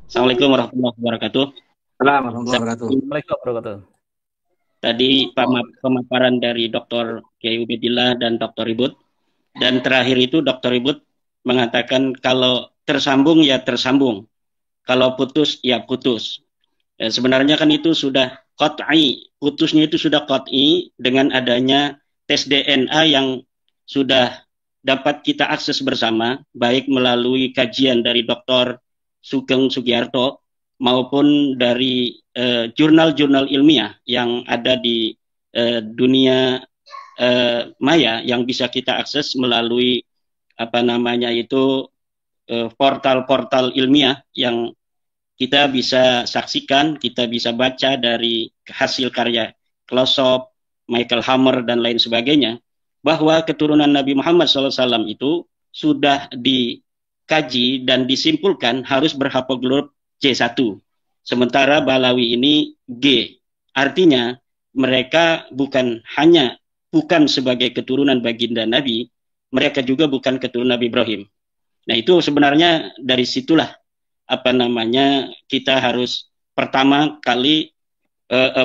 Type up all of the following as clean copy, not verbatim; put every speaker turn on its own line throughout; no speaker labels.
Assalamualaikum warahmatullahi wabarakatuh.
Assalamualaikum warahmatullahi wabarakatuh.
Assalamualaikum warahmatullahi wabarakatuh.
Tadi pemaparan dari Dr. Kiai Ubedillah dan Dr. Ribut. Dan terakhir itu Dr. Ribut mengatakan kalau tersambung ya tersambung. Kalau putus ya putus. Sebenarnya kan itu sudah qat'i. Putusnya itu sudah qat'i dengan adanya tes DNA yang sudah dapat kita akses bersama, baik melalui kajian dari Dr. Sugeng Sugiarto maupun dari jurnal-jurnal ilmiah yang ada di dunia maya yang bisa kita akses melalui portal-portal ilmiah yang kita bisa saksikan, kita bisa baca dari hasil karya Closop, Michael Hammer dan lain sebagainya, bahwa keturunan Nabi Muhammad SAW itu sudah dikaji dan disimpulkan harus berhaplogrup C1. Sementara Balawi ini G. Artinya mereka bukan sebagai keturunan baginda Nabi, mereka juga bukan keturunan Nabi Ibrahim. Nah itu sebenarnya dari situlah kita harus pertama kali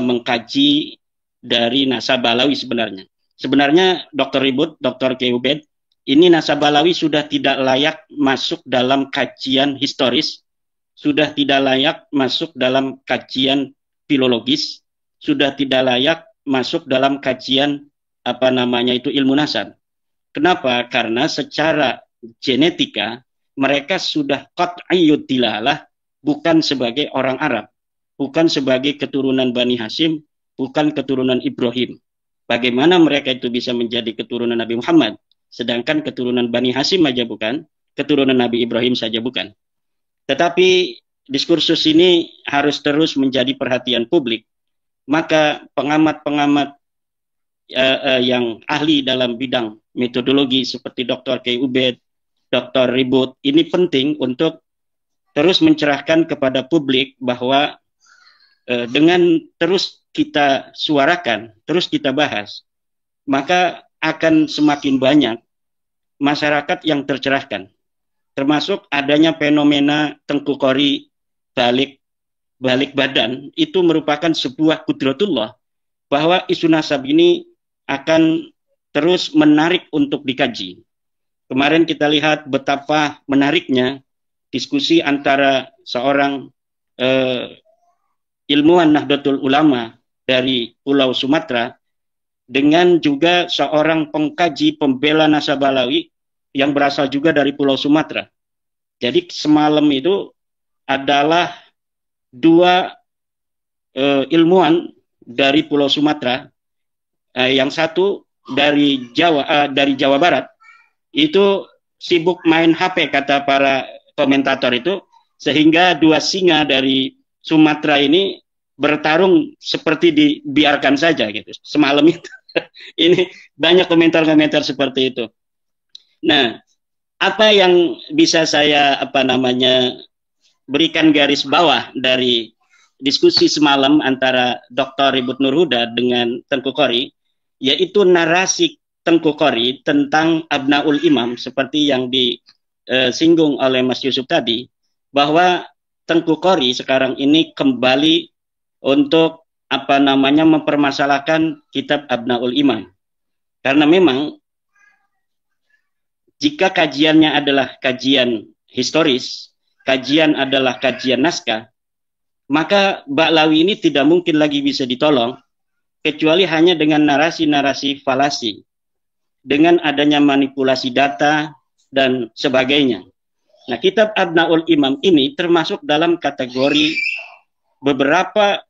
mengkaji dari nasab Balawi sebenarnya. Sebenarnya Dr. Ribut, Dr. Keubed, ini nasab Balawi sudah tidak layak masuk dalam kajian historis, sudah tidak layak masuk dalam kajian filologis, sudah tidak layak masuk dalam kajian ilmu nasab. Kenapa? Karena secara genetika mereka sudah qat'iyyud dilalah, bukan sebagai orang Arab, bukan sebagai keturunan Bani Hashim, bukan keturunan Ibrahim. Bagaimana mereka itu bisa menjadi keturunan Nabi Muhammad, sedangkan keturunan Bani Hashim aja bukan, keturunan Nabi Ibrahim saja bukan. Tetapi diskursus ini harus terus menjadi perhatian publik. Maka pengamat-pengamat yang ahli dalam bidang metodologi seperti Dr. Kiai Ubed, Dr. Ribut, ini penting untuk terus mencerahkan kepada publik bahwa dengan terus kita suarakan, terus kita bahas, maka akan semakin banyak masyarakat yang tercerahkan. Termasuk adanya fenomena Tengku Qori balik badan, itu merupakan sebuah kudratullah bahwa isu nasab ini akan terus menarik untuk dikaji. Kemarin kita lihat betapa menariknya diskusi antara seorang ilmuwan Nahdlatul Ulama dari Pulau Sumatera dengan juga seorang pengkaji pembela nasab Balawi yang berasal juga dari Pulau Sumatera. Jadi semalam itu adalah dua ilmuwan dari Pulau Sumatera, yang satu dari Jawa Barat, itu sibuk main HP kata para komentator itu, sehingga dua singa dari Sumatera ini bertarung seperti dibiarkan saja gitu semalam itu. Ini banyak komentar-komentar seperti itu. Nah, apa yang bisa saya berikan garis bawah dari diskusi semalam antara Dr. Ribut Nurhuda dengan Tengku Qori, yaitu narasi Tengku Qori tentang Abnaul Imam seperti yang disinggung oleh Mas Yusuf tadi, bahwa Tengku Qori sekarang ini kembali untuk mempermasalahkan kitab Abnaul Imam. Karena memang jika kajiannya adalah kajian historis, kajian adalah kajian naskah, maka Ba'lawi ini tidak mungkin lagi bisa ditolong kecuali hanya dengan narasi-narasi falasi, dengan adanya manipulasi data dan sebagainya. Nah, kitab Abnaul Imam ini termasuk dalam kategori beberapa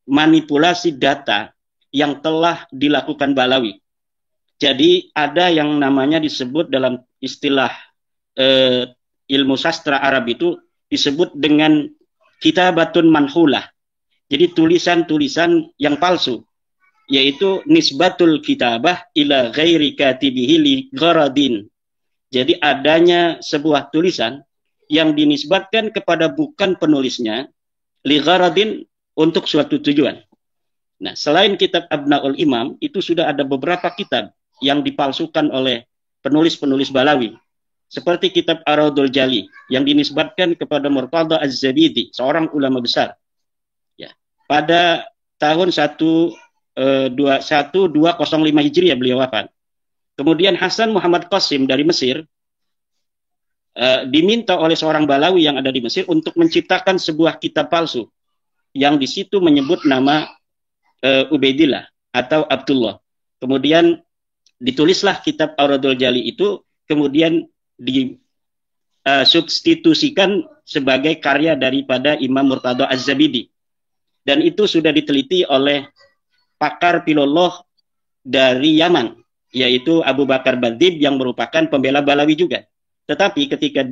manipulasi data yang telah dilakukan Ba'lawi. Jadi ada yang namanya disebut dalam istilah ilmu sastra Arab itu disebut dengan kitabatun manhulah. Jadi tulisan-tulisan yang palsu, yaitu nisbatul kitabah ila ghairi katibihi li gharadin. Jadi adanya sebuah tulisan yang dinisbatkan kepada bukan penulisnya li gharadin, untuk suatu tujuan. Nah, selain kitab Abnaul Imam, itu sudah ada beberapa kitab yang dipalsukan oleh penulis-penulis Ba'lawi. seperti kitab Ar-Raudul Jali yang dinisbatkan kepada Murtada Az-Zabidi, seorang ulama besar. Ya, pada tahun 1205 Hijriah beliau wafat. Kemudian Hasan Muhammad Qasim dari Mesir diminta oleh seorang Balawi yang ada di Mesir untuk menciptakan sebuah kitab palsu yang di situ menyebut nama Ubaidillah atau Abdullah. Kemudian ditulislah kitab Ar-Raudul Jali itu, kemudian disubstitusikan sebagai karya daripada Imam Murtada Az-Zabidi. Dan itu sudah diteliti oleh pakar filolog dari Yaman, yaitu Abu Bakar Badib yang merupakan pembela Balawi juga. Tetapi ketika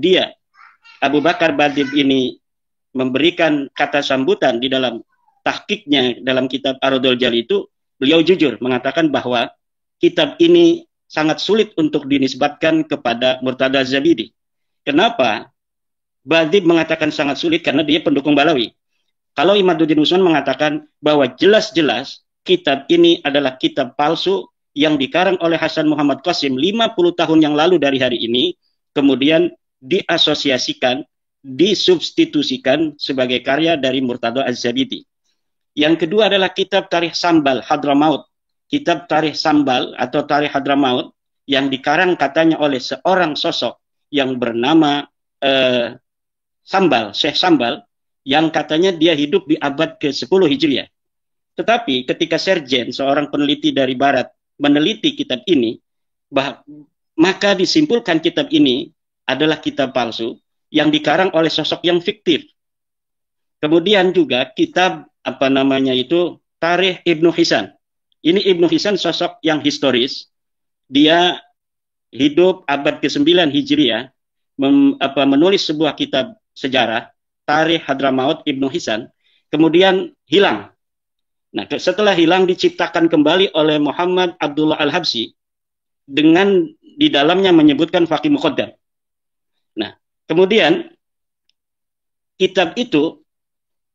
Abu Bakar Badib ini memberikan kata sambutan di dalam tahqiqnya dalam kitab Ar-Raudul Jali itu, beliau jujur mengatakan bahwa kitab ini sangat sulit untuk dinisbatkan kepada Murtada Az-Zabidi. Kenapa? Badib mengatakan sangat sulit karena dia pendukung Balawi. Kalau Imaduddin Usman mengatakan bahwa jelas-jelas kitab ini adalah kitab palsu yang dikarang oleh Hasan Muhammad Qasim 50 tahun yang lalu dari hari ini, kemudian diasosiasikan, disubstitusikan sebagai karya dari Murtada Az-Zabidi. Yang kedua adalah kitab Tarikh Sambal Hadramaut. Kitab Tarikh Sambal atau Tarikh Hadramaut yang dikarang katanya oleh seorang sosok yang bernama Sambal, Syekh Sambal, yang katanya dia hidup di abad ke-10 Hijriah. Tetapi ketika Serjen, seorang peneliti dari Barat, meneliti kitab ini, maka disimpulkan kitab ini adalah kitab palsu yang dikarang oleh sosok yang fiktif. Kemudian juga kitab Tarikh Ibnu Hisan. Ini Ibnu Hisan sosok yang historis. Dia hidup abad ke-9 Hijriah, menulis sebuah kitab sejarah, Tarikh Hadramaut Ibnu Hisan, kemudian hilang. Nah, setelah hilang diciptakan kembali oleh Muhammad Abdullah Al-Habsyi dengan di dalamnya menyebutkan Faqih Muqaddam. Nah, kemudian kitab itu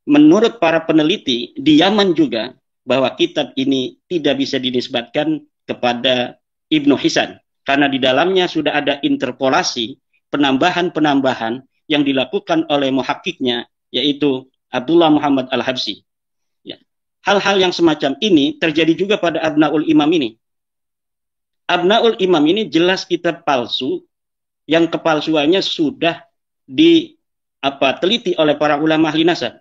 menurut para peneliti di Yaman juga bahwa kitab ini tidak bisa dinisbatkan kepada Ibnu Hisan karena di dalamnya sudah ada interpolasi, penambahan-penambahan yang dilakukan oleh muhakkiknya, yaitu Abdullah Muhammad Al-Habsyi. Ya. Hal-hal yang semacam ini terjadi juga pada Abnaul Imam ini. Abnaul Imam ini jelas kitab palsu yang kepalsuannya sudah diteliti oleh para ulama ahli nasab.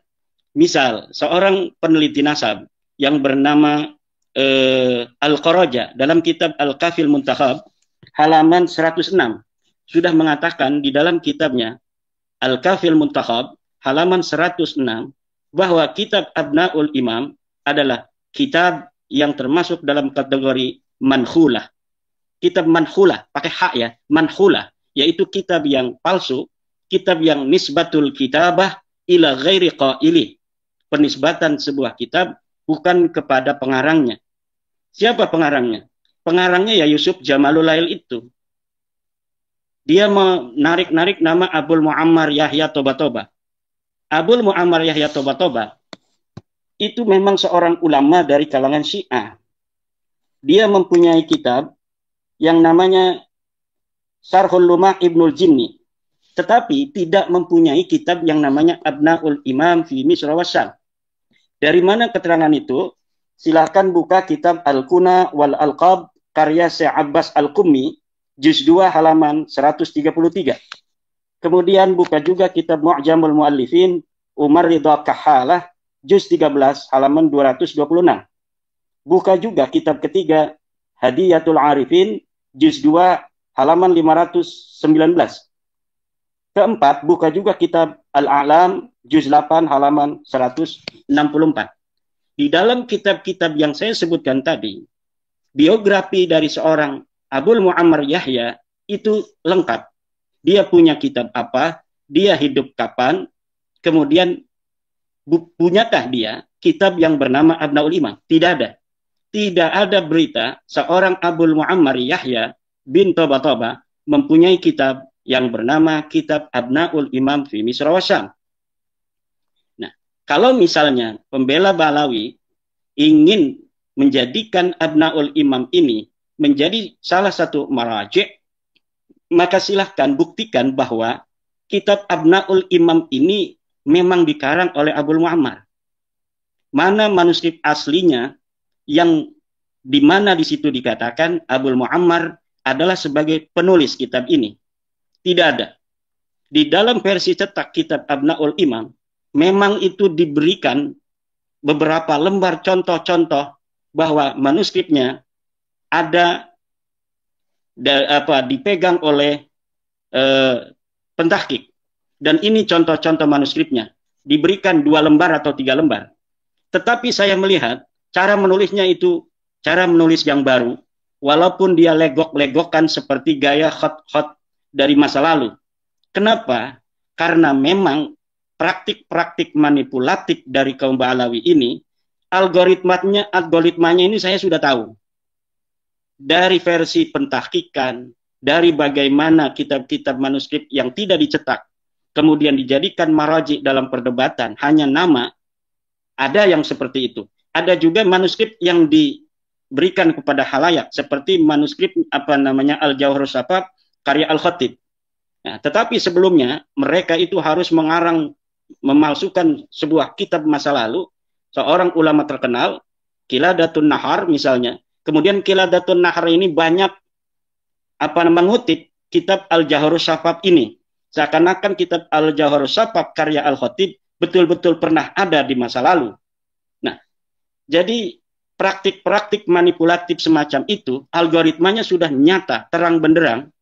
Misal, seorang peneliti nasab yang bernama Al-Qaraja dalam kitab Al-Kafil Muntakhab halaman 106 sudah mengatakan di dalam kitabnya Al-Kafil Muntakhab halaman 106 bahwa kitab Abnaul Imam adalah kitab yang termasuk dalam kategori manhulah. Kitab manhulah, pakai hak ya, manhulah, yaitu kitab yang palsu, kitab yang nisbatul kitabah ila ghairi qaili. Penisbatan sebuah kitab bukan kepada pengarangnya. Siapa pengarangnya? Pengarangnya ya Yusuf Jamalul Lail itu. Dia menarik-narik nama Abul Muammar Yahya Toba-Toba. Abul Muammar Yahya Toba-Toba itu memang seorang ulama dari kalangan Syiah. Dia mempunyai kitab yang namanya Syarhul Lumah Ibnul Jinni. Tetapi tidak mempunyai kitab yang namanya Abnaul Imam fi Misra wa Syam. Dari mana keterangan itu? Silakan buka kitab Al-Kuna wal Alqab karya Syekh Abbas Al-Qummi, juz 2 halaman 133. Kemudian buka juga kitab Mu'jamul Mu'allifin Umar Ridha Kahalah, juz 13 halaman 226. Buka juga kitab ketiga Hadiyatul Arifin, juz 2 halaman 519. Keempat, buka juga kitab Al-A'lam, juz 8 halaman 164. Di dalam kitab-kitab yang saya sebutkan tadi, biografi dari seorang Abul Muammar Yahya itu lengkap. Dia punya kitab apa, dia hidup kapan, kemudian punyakah dia kitab yang bernama Abnaul Imam? Tidak ada. Tidak ada berita seorang Abul Muammar Yahya bin Toba-Toba mempunyai kitab yang bernama Kitab Abnaul Imam fi Misra wa Syam. Nah, kalau misalnya pembela Balawi ingin menjadikan Abnaul Imam ini menjadi salah satu maraji', maka silahkan buktikan bahwa kitab Abnaul Imam ini memang dikarang oleh Abul Muammar. Mana manuskrip aslinya yang di mana di situ dikatakan Abul Muammar adalah sebagai penulis kitab ini? Tidak ada. Di dalam versi cetak kitab Abnaul Imam, memang itu diberikan beberapa lembar contoh-contoh bahwa manuskripnya ada dipegang oleh pentahkik. Dan ini contoh-contoh manuskripnya. Diberikan 2 lembar atau 3 lembar. Tetapi saya melihat cara menulisnya itu cara menulis yang baru. Walaupun dia legok-legokan seperti gaya khot-khot dari masa lalu. Kenapa? Karena memang praktik-praktik manipulatif dari kaum Ba'alawi ini, algoritmanya ini saya sudah tahu. Dari versi pentahkikan, dari bagaimana kitab-kitab manuskrip yang tidak dicetak, kemudian dijadikan maraji dalam perdebatan, hanya nama, ada yang seperti itu. Ada juga manuskrip yang diberikan kepada halayak, seperti manuskrip Al-Jawharus Safaf, karya Al-Khatib. Nah, tetapi sebelumnya, mereka itu harus memalsukan sebuah kitab masa lalu, seorang ulama terkenal, Qiladatun Nahar misalnya. Kemudian Qiladatun Nahar ini banyak mengutip kitab Al-Jawharus Safaf ini. Seakan-akan kitab Al-Jawharus Safaf karya Al-Khatib betul-betul pernah ada di masa lalu. Nah, jadi praktik-praktik manipulatif semacam itu, algoritmanya sudah nyata, terang benderang.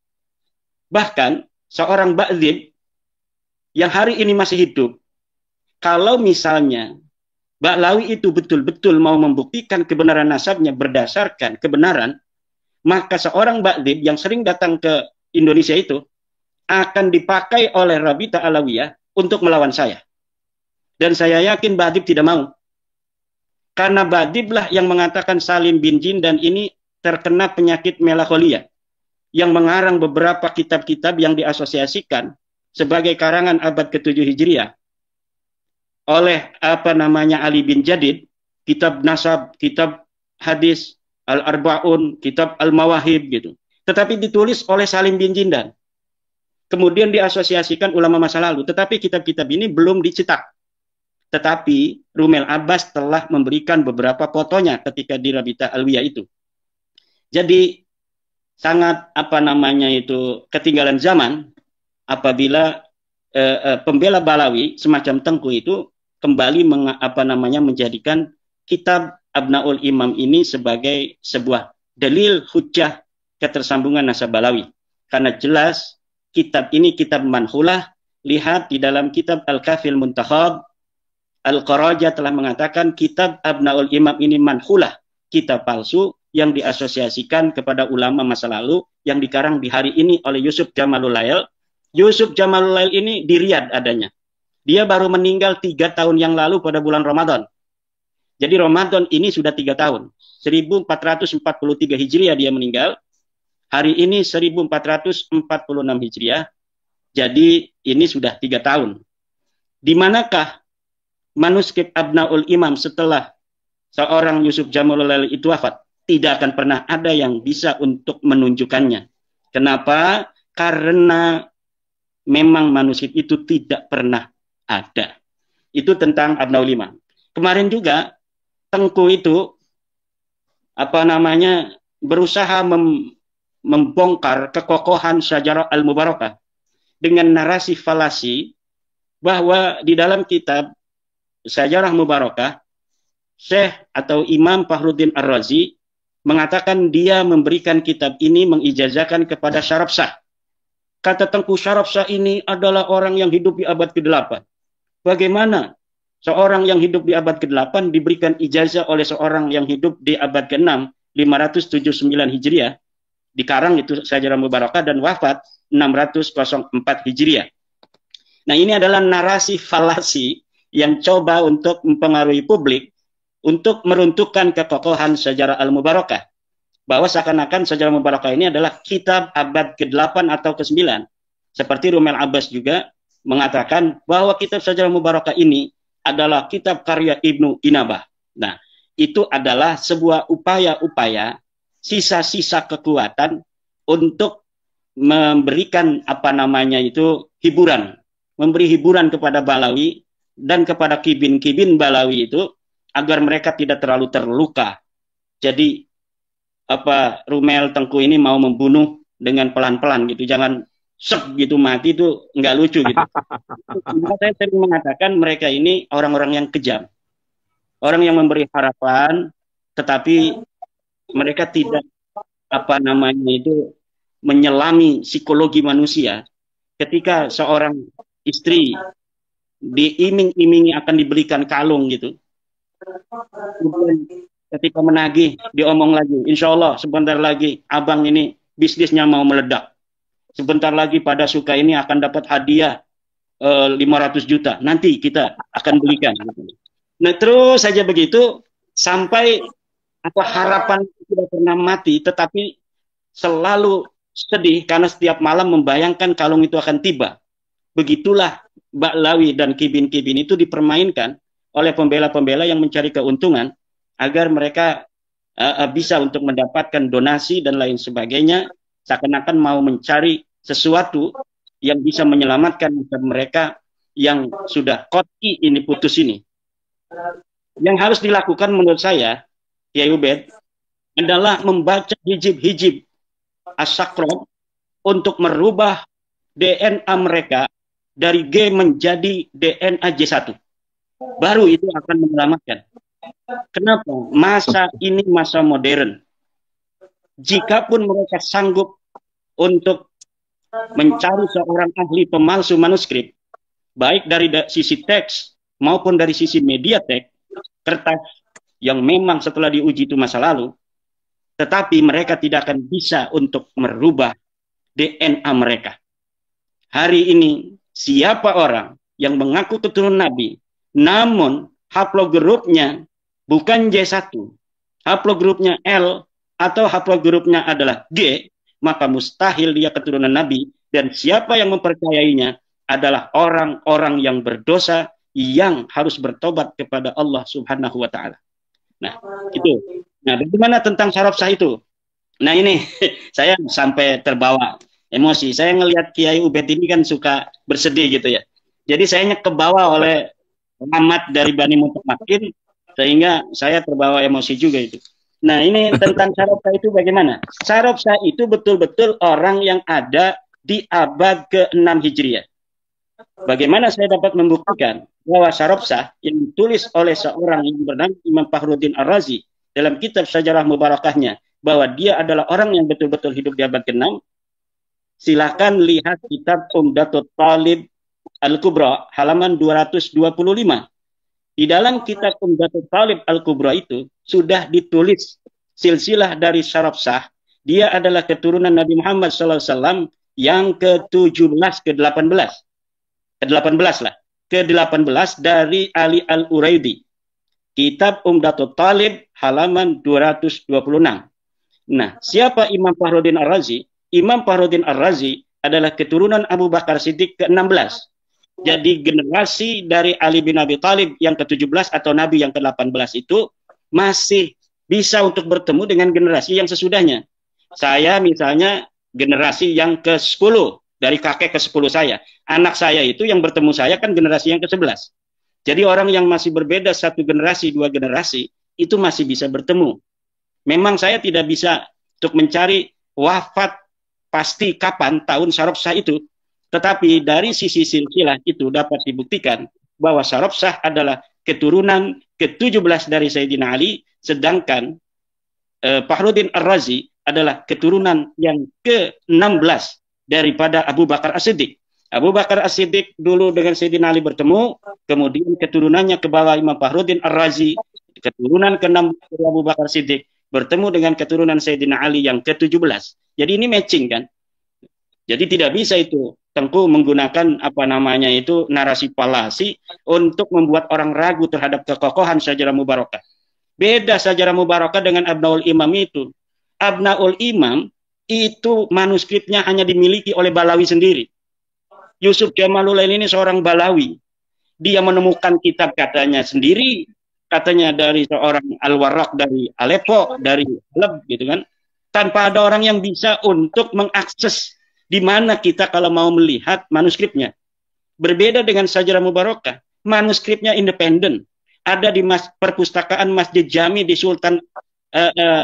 Bahkan seorang Ba'dzib yang hari ini masih hidup, kalau misalnya Ba'lawi itu betul-betul mau membuktikan kebenaran nasabnya berdasarkan kebenaran, maka seorang Ba'dzib yang sering datang ke Indonesia itu akan dipakai oleh Rabita Alawiyah untuk melawan saya. Dan saya yakin Ba'dzib tidak mau. Karena Ba'dzib lah yang mengatakan Salim bin Jindan ini terkena penyakit melankolia, yang mengarang beberapa kitab-kitab yang diasosiasikan sebagai karangan abad ke-7 Hijriah oleh Ali bin Jadid, kitab Nasab, kitab Hadis, Al-Arba'un, kitab Al-Mawahib gitu. Tetapi ditulis oleh Salim bin Jindan. Kemudian diasosiasikan ulama masa lalu, tetapi kitab-kitab ini belum dicetak. Tetapi Rumel Abbas telah memberikan beberapa fotonya ketika di Rabita Alwiyah itu. Jadi sangat ketinggalan zaman apabila pembela Balawi semacam Tengku itu kembali menjadikan kitab Abnaul Imam ini sebagai sebuah dalil hujjah ketersambungan nasab Balawi. Karena jelas kitab ini kitab manhulah. Lihat di dalam kitab Al-Kafil Muntakhab, Al-Qaraja telah mengatakan kitab Abnaul Imam ini manhulah, kitab palsu yang diasosiasikan kepada ulama masa lalu yang dikarang di hari ini oleh Yusuf Jamalul Lail. Yusuf Jamalul Lail ini di Riyadh adanya. Dia baru meninggal 3 tahun yang lalu pada bulan Ramadan. Jadi Ramadan ini sudah 3 tahun. 1443 Hijriah dia meninggal. Hari ini 1446 Hijriah. Jadi ini sudah 3 tahun. Di manakah manuskrip Abnaul Imam setelah seorang Yusuf Jamalul Lail itu wafat? Tidak akan pernah ada yang bisa untuk menunjukkannya. Kenapa? Karena memang manuskrip itu tidak pernah ada. Itu tentang Abnaul Imam. Kemarin juga Tengku itu berusaha membongkar kekokohan Syajarah Al-Mubarakah dengan narasi falasi bahwa di dalam kitab Syajarah Mubarakah Syekh atau Imam Fakhruddin Ar-Razi mengatakan dia memberikan kitab ini mengijazahkan kepada Syarabsah. Kata Tengku, Syarabsah ini adalah orang yang hidup di abad ke-8. Bagaimana seorang yang hidup di abad ke-8 diberikan ijazah oleh seorang yang hidup di abad ke-6, 579 Hijriah, dikarang itu Syajarah Mubarakah dan wafat 604 Hijriah. Nah, ini adalah narasi falasi yang coba untuk mempengaruhi publik untuk meruntuhkan kekokohan Syajarah Al-Mubarakah. Bahwa seakan-akan Syajarah Mubarakah ini adalah kitab abad ke-8 atau ke-9. Seperti Rumel Abbas juga mengatakan bahwa kitab Syajarah Mubarakah ini adalah kitab karya Ibnu Inabah. Nah, itu adalah sebuah upaya-upaya sisa-sisa kekuatan untuk memberikan apa namanya itu hiburan, memberi hiburan kepada Balawi dan kepada kibin-kibin Balawi itu agar mereka tidak terlalu terluka. Jadi apa Rumel Tengku ini mau membunuh dengan pelan-pelan gitu, jangan sek gitu mati, itu nggak lucu gitu. Maka saya sering mengatakan mereka ini orang-orang yang kejam, orang yang memberi harapan, tetapi mereka tidak apa namanya itu menyelami psikologi manusia. Ketika seorang istri diiming-imingi akan dibelikan kalung gitu, kemudian ketika menagih diomong lagi, insya Allah sebentar lagi abang ini bisnisnya mau meledak, sebentar lagi pada suka ini akan dapat hadiah 500 juta, nanti kita akan belikan. Nah terus saja begitu sampai apa harapan tidak pernah mati, tetapi selalu sedih karena setiap malam membayangkan kalung itu akan tiba. Begitulah Ba'lawi dan kibin-kibin itu dipermainkan oleh pembela-pembela yang mencari keuntungan agar mereka bisa untuk mendapatkan donasi dan lain sebagainya, seakan-akan mau mencari sesuatu yang bisa menyelamatkan mereka yang sudah koti ini, putus ini. Yang harus dilakukan menurut saya, Kiai Ubed, adalah membaca hijib-hijib as-sakron untuk merubah DNA mereka dari G menjadi DNA J1. Baru itu akan menyelamatkan. Kenapa? Masa ini masa modern. Jikapun mereka sanggup untuk mencari seorang ahli pemalsu manuskrip, baik dari sisi teks maupun dari sisi media teks, kertas yang memang setelah diuji itu masa lalu, tetapi mereka tidak akan bisa untuk merubah DNA mereka. Hari ini, siapa orang yang mengaku keturunan Nabi, namun haplogrupnya bukan J1, haplogrupnya L, atau haplogrupnya adalah G, maka mustahil dia keturunan Nabi, dan siapa yang mempercayainya adalah orang-orang yang berdosa yang harus bertobat kepada Allah Subhanahu wa Ta'ala. Nah, itu. Nah, bagaimana tentang syaraf sah itu? Nah, ini saya sampai terbawa emosi. Saya ngelihat Kiai Ubed ini kan suka bersedih gitu ya. Jadi saya kebawa oleh Muhammad dari Bani Mutamakin, sehingga saya terbawa emosi juga itu. Nah, ini tentang syaraf sah itu bagaimana? Syaraf sah itu betul-betul orang yang ada di abad ke-6 Hijriah. Bagaimana saya dapat membuktikan bahwa syaraf sah yang ditulis oleh seorang yang bernama Imam Fakhruddin Ar-Razi dalam kitab Sejarah Mubarakahnya, bahwa dia adalah orang yang betul-betul hidup di abad ke-6, silakan lihat kitab Umdatul Talib Al-Kubra halaman 225. Di dalam kitab Umdatul Talib Al-Kubra itu sudah ditulis silsilah dari syaraf sah. Dia adalah keturunan Nabi Muhammad SAW yang ke-17, ke-18. Ke-18 lah. Ke-18 dari Ali Al-Uraidi. Kitab Umdatul Talib halaman 226. Nah, siapa Imam Fakhruddin Ar-Razi? Imam Fakhruddin Ar-Razi adalah keturunan Abu Bakar Siddiq ke-16. Jadi generasi dari Ali bin Abi Thalib yang ke-17 atau Nabi yang ke-18 itu masih bisa untuk bertemu dengan generasi yang sesudahnya. Saya misalnya generasi yang ke-10, dari kakek ke-10 saya. Anak saya itu yang bertemu saya kan generasi yang ke-11. Jadi orang yang masih berbeda satu generasi, dua generasi, itu masih bisa bertemu. Memang saya tidak bisa untuk mencari wafat pasti kapan tahun syaraf sah itu. Tetapi dari sisi silsilah itu dapat dibuktikan bahwa syaraf sah adalah keturunan ke-17 dari Sayyidina Ali, sedangkan Fakhruddin Ar-Razi adalah keturunan yang ke-16 daripada Abu Bakar As-Siddiq. Abu Bakar As-Siddiq dulu dengan Sayyidina Ali bertemu, kemudian keturunannya ke bawah Imam Fakhruddin Ar-Razi, keturunan ke-6 dari Abu Bakar As-Siddiq, bertemu dengan keturunan Sayyidina Ali yang ke-17. Jadi ini matching kan? Jadi tidak bisa itu Tengku menggunakan apa namanya itu narasi palasi untuk membuat orang ragu terhadap kekokohan Syajarah Mubarakah. Beda Syajarah Mubarakah dengan Abnaul Imam itu. Abnaul Imam itu manuskripnya hanya dimiliki oleh Balawi sendiri. Yusuf Jamalulain ini seorang Balawi. Dia menemukan kitab katanya sendiri, katanya dari seorang Al-Warraq dari Aleppo, dari Halab gitu kan. Tanpa ada orang yang bisa untuk mengakses Di mana kita kalau mau melihat manuskripnya. Berbeda dengan Sajarah Mubarakah, manuskripnya independen. Ada di perpustakaan Masjid Jami di Sultan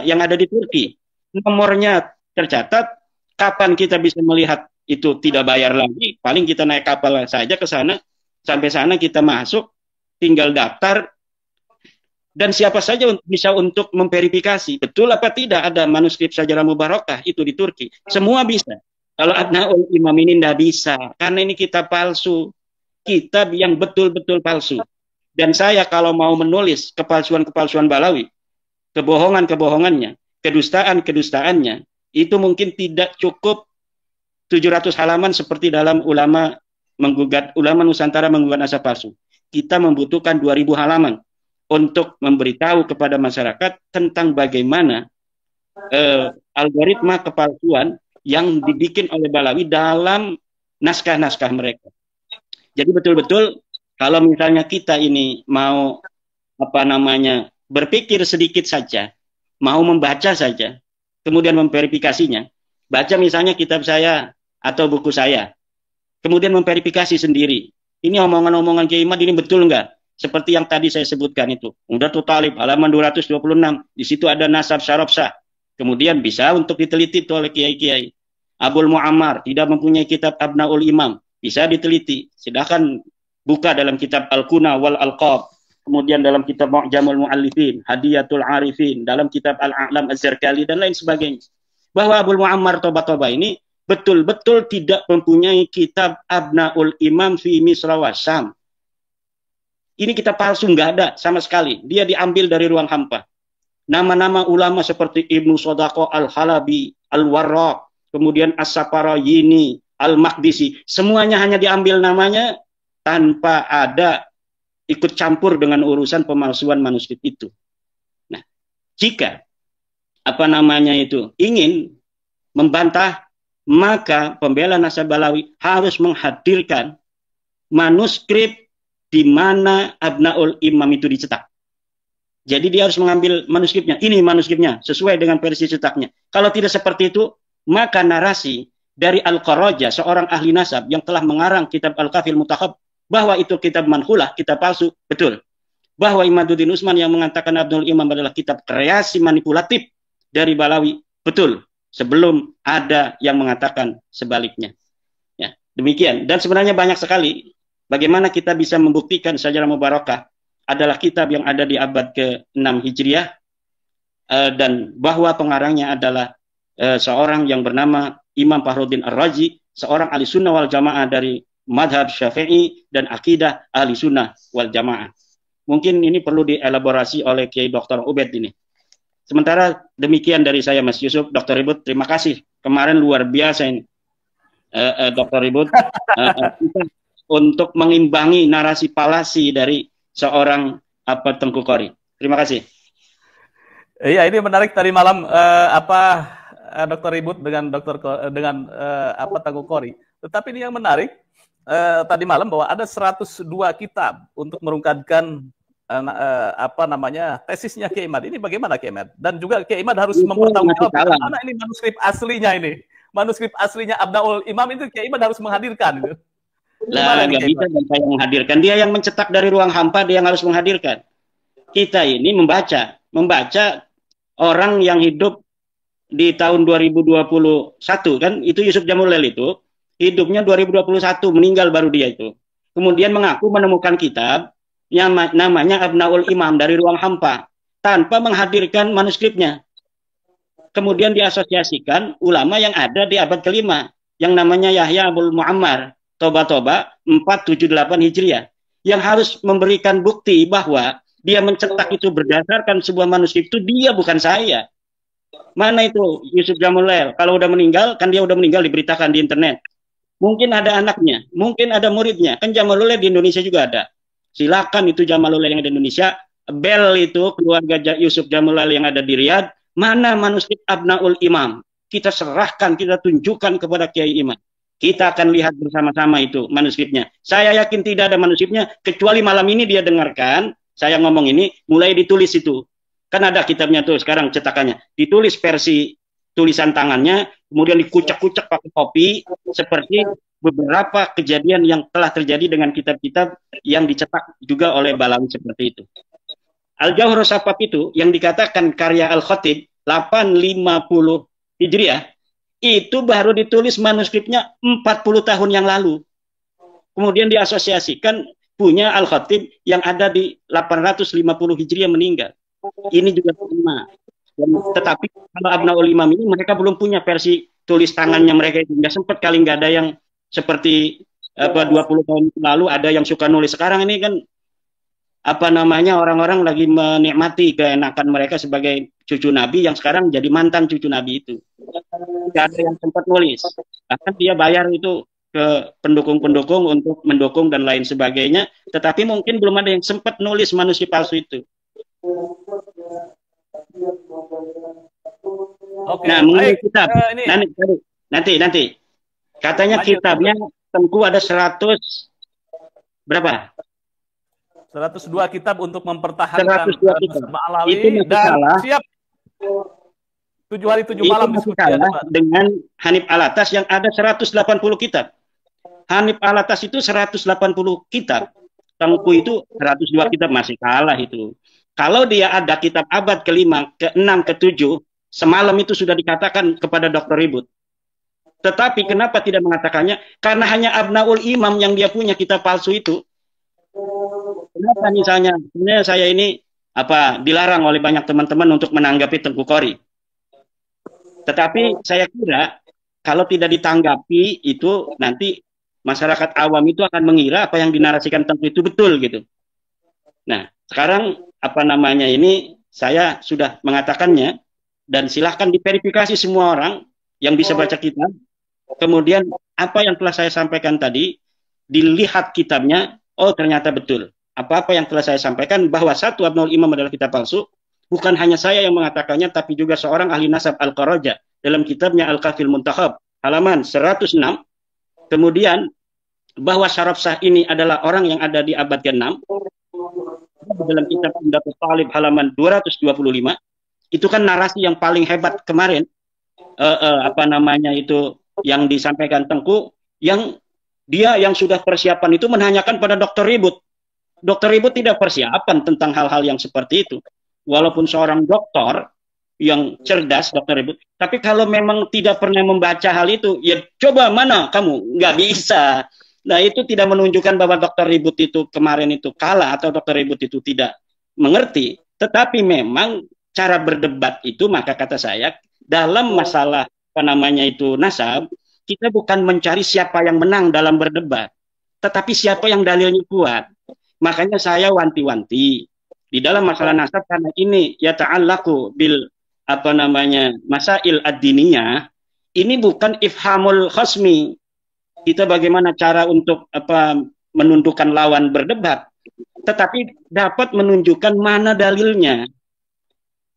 yang ada di Turki. Nomornya tercatat, kapan kita bisa melihat itu tidak bayar lagi, paling kita naik kapal saja ke sana, sampai sana kita masuk, tinggal daftar, dan siapa saja bisa untuk memverifikasi, betul apa tidak ada manuskrip Sajarah Mubarakah itu di Turki. Semua bisa. Kalau Abnaul Imam ini tidak bisa, karena ini kitab palsu, kitab yang betul-betul palsu. Dan saya kalau mau menulis kepalsuan-kepalsuan Balawi, kebohongan-kebohongannya, kedustaan-kedustaannya, itu mungkin tidak cukup 700 halaman seperti dalam ulama Nusantara menggugat nasab palsu. Kita membutuhkan 2000 halaman untuk memberitahu kepada masyarakat tentang bagaimana algoritma kepalsuan yang dibikin oleh Balawi dalam naskah-naskah mereka. Jadi betul-betul kalau misalnya kita ini mau berpikir sedikit saja, mau membaca saja, kemudian memverifikasinya, baca misalnya kitab saya atau buku saya, kemudian memverifikasi sendiri. Ini omongan-omongan Kiai Imad ini betul enggak? Seperti yang tadi saya sebutkan itu. Umdatul Talib halaman 226, di situ ada nasab syarab sah. Kemudian bisa untuk diteliti oleh kiai-kiai. Abul Muammar tidak mempunyai kitab Abnaul Imam, bisa diteliti. Silahkan buka dalam kitab Al-Kuna wal Alqab, kemudian dalam kitab Mu'jamul Mu'allifin, Hadiyatul Arifin, dalam kitab Al-A'lam Az-Zarkali, dan lain sebagainya. Bahwa Abul Muammar Toba-Toba ini betul-betul tidak mempunyai kitab Abnaul Imam fi Misra wa Syam. Ini kitab palsu, nggak ada sama sekali. Dia diambil dari ruang hampa. Nama-nama ulama seperti Ibnu Sodaqo Al-Halabi, Al-Warraq, kemudian As-Saparayini, Al-Maqdisi, semuanya hanya diambil namanya tanpa ada ikut campur dengan urusan pemalsuan manuskrip itu. Nah, jika ingin membantah, maka pembela nasab Balawi harus menghadirkan manuskrip di mana Abnaul Imam itu dicetak. Jadi dia harus mengambil manuskripnya. Ini manuskripnya sesuai dengan versi cetaknya. Kalau tidak seperti itu, maka narasi dari Al-Qaraja, seorang ahli nasab yang telah mengarang kitab Al-Kafil Mutakhab, bahwa itu kitab manhulah, kitab palsu, betul. Bahwa Imaduddin Utsman yang mengatakan Abdul Imam adalah kitab kreasi manipulatif dari Balawi, betul. Sebelum ada yang mengatakan sebaliknya. Ya, demikian. Dan sebenarnya banyak sekali bagaimana kita bisa membuktikan Sajarah Mubarakah adalah kitab yang ada di abad ke-6 Hijriah, dan bahwa pengarangnya adalah seorang yang bernama Imam Fakhruddin Ar-Razi, seorang ahli sunnah wal jamaah dari madhab Syafi'i dan akidah ahli sunnah wal jamaah. Mungkin ini perlu dielaborasi oleh Kiai Dr. Ubed ini. Sementara demikian dari saya, Mas Yusuf. Dr. Ribut, terima kasih. Kemarin luar biasa ini, Dr. Ribut, untuk mengimbangi narasi palasi dari seorang Tengku Qori. Terima kasih.
Iya, ini menarik tadi malam Dr. Ribut dengan Tengku Qori. Tetapi ini yang menarik tadi malam bahwa ada 102 kitab untuk merungkadkan tesisnya Kiai Imad. Ini bagaimana Kiai Imad? Dan juga Kiai Imad harus mempertanggungjawabkan mana ini manuskrip aslinya ini. Manuskrip aslinya Abnaul Imam itu Kiai Imad harus menghadirkan gitu.
Lah, nggak bisa dan saya menghadirkan. Dia yang mencetak dari ruang hampa, dia yang harus menghadirkan. Kita ini membaca orang yang hidup di tahun 2021 kan, itu Yusuf Jamulail itu hidupnya 2021, meninggal baru dia itu. Kemudian mengaku menemukan kitab yang namanya Abnaul Imam dari ruang hampa tanpa menghadirkan manuskripnya. Kemudian diasosiasikan ulama yang ada di abad kelima yang namanya Yahya Abul Muammar Toba-Toba 478 Hijriah, yang harus memberikan bukti bahwa dia mencetak itu berdasarkan sebuah manuskrip itu dia, bukan saya. Mana itu Yusuf Jamulail? Kalau udah meninggal, kan dia udah meninggal, diberitakan di internet. Mungkin ada anaknya, mungkin ada muridnya. Kan Jamulail di Indonesia juga ada. Silakan itu Jamulail yang ada di Indonesia. Bel itu keluarga Yusuf Jamulail yang ada di Riyadh. Mana manuskrip Abnaul Imam? Kita serahkan, kita tunjukkan kepada Kiai Imam. Kita akan lihat bersama-sama itu manuskripnya. Saya yakin tidak ada manuskripnya, kecuali malam ini dia dengarkan saya ngomong ini, mulai ditulis itu. Kan ada kitabnya tuh sekarang cetakannya. Ditulis versi tulisan tangannya, kemudian dikucek-kucek pakai kopi, seperti beberapa kejadian yang telah terjadi dengan kitab-kitab yang dicetak juga oleh Balawi seperti itu. Al-Jauhar Safaf itu yang dikatakan karya Al-Khatib 850 Hijriah itu baru ditulis manuskripnya 40 tahun yang lalu. Kemudian diasosiasikan punya Al-Khatib yang ada di 850 Hijriah meninggal. Ini juga sama. Tetapi kalau Abnaul Imam ini mereka belum punya versi tulis tangannya mereka itu. Nggak sempat kali nggak ada yang seperti 20 tahun lalu ada yang suka nulis. Sekarang ini kan orang-orang lagi menikmati keenakan mereka sebagai cucu Nabi yang sekarang jadi mantan cucu Nabi itu. Tidak ada yang sempat nulis. Bahkan dia bayar itu ke pendukung-pendukung untuk mendukung dan lain sebagainya. Tetapi mungkin belum ada yang sempat nulis manuskrip palsu itu.
Oke,
nah, mengenai kitab, nanti katanya kitabnya Tengku ada 100 berapa?
102 kitab untuk mempertahankan
102 kitab.
Ba'alawi
Itu
dan
salah.
Siap 7 hari 7 malam diskusi
dengan Hanif Alatas yang ada 180 kitab. Hanif Alatas itu 180 kitab. Tengku itu 102 kitab, masih kalah itu. Kalau dia ada kitab abad ke-5, ke-6, ke-7, semalam itu sudah dikatakan kepada Dr. Ribut. Tetapi kenapa tidak mengatakannya? Karena hanya Abnaul Imam yang dia punya kitab palsu itu. Kenapa misalnya? Sebenarnya saya ini dilarang oleh banyak teman-teman untuk menanggapi Tengku Qori. Tetapi saya kira kalau tidak ditanggapi itu nanti masyarakat awam itu akan mengira apa yang dinarasikan Tengku itu betul gitu. Nah, sekarang ini saya sudah mengatakannya dan silahkan diverifikasi semua orang yang bisa baca kitab. Kemudian apa yang telah saya sampaikan tadi dilihat kitabnya, oh ternyata betul. Apa-apa yang telah saya sampaikan bahwa satu Abnaul Imam adalah kitab palsu, bukan hanya saya yang mengatakannya, tapi juga seorang ahli nasab Al-Qaraja dalam kitabnya Al-Kafil Muntakhab halaman 106. Kemudian bahwa Syaraf Shah ini adalah orang yang ada di abad ke-6 dalam kitab Umdatus Talib halaman 225. Itu kan narasi yang paling hebat kemarin yang disampaikan Tengku, yang dia yang sudah persiapan itu menanyakan pada Dr. Ribut. Dr. Ribut tidak persiapan tentang hal-hal yang seperti itu. Walaupun seorang dokter yang cerdas, Dr. Ribut, tapi kalau memang tidak pernah membaca hal itu, ya coba mana kamu? Nggak bisa. Nah, itu tidak menunjukkan bahwa Dr. Ribut itu kemarin itu kalah atau Dr. Ribut itu tidak mengerti. Tetapi memang cara berdebat itu, maka kata saya, dalam masalah nasab, kita bukan mencari siapa yang menang dalam berdebat, tetapi siapa yang dalilnya kuat. Makanya saya wanti-wanti di dalam masalah nasab, karena ini ya ta'allaku bil masail ad-diniyah, ini bukan ifhamul khasmi. Kita bagaimana cara untuk menundukkan lawan berdebat, tetapi dapat menunjukkan mana dalilnya.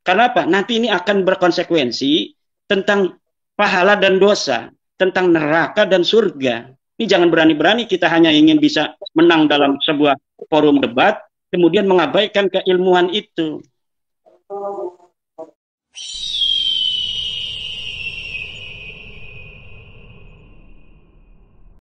Kenapa? Nanti ini akan berkonsekuensi tentang pahala dan dosa, tentang neraka dan surga. Ini jangan berani-berani kita hanya ingin bisa menang dalam sebuah forum debat, kemudian mengabaikan keilmuan itu.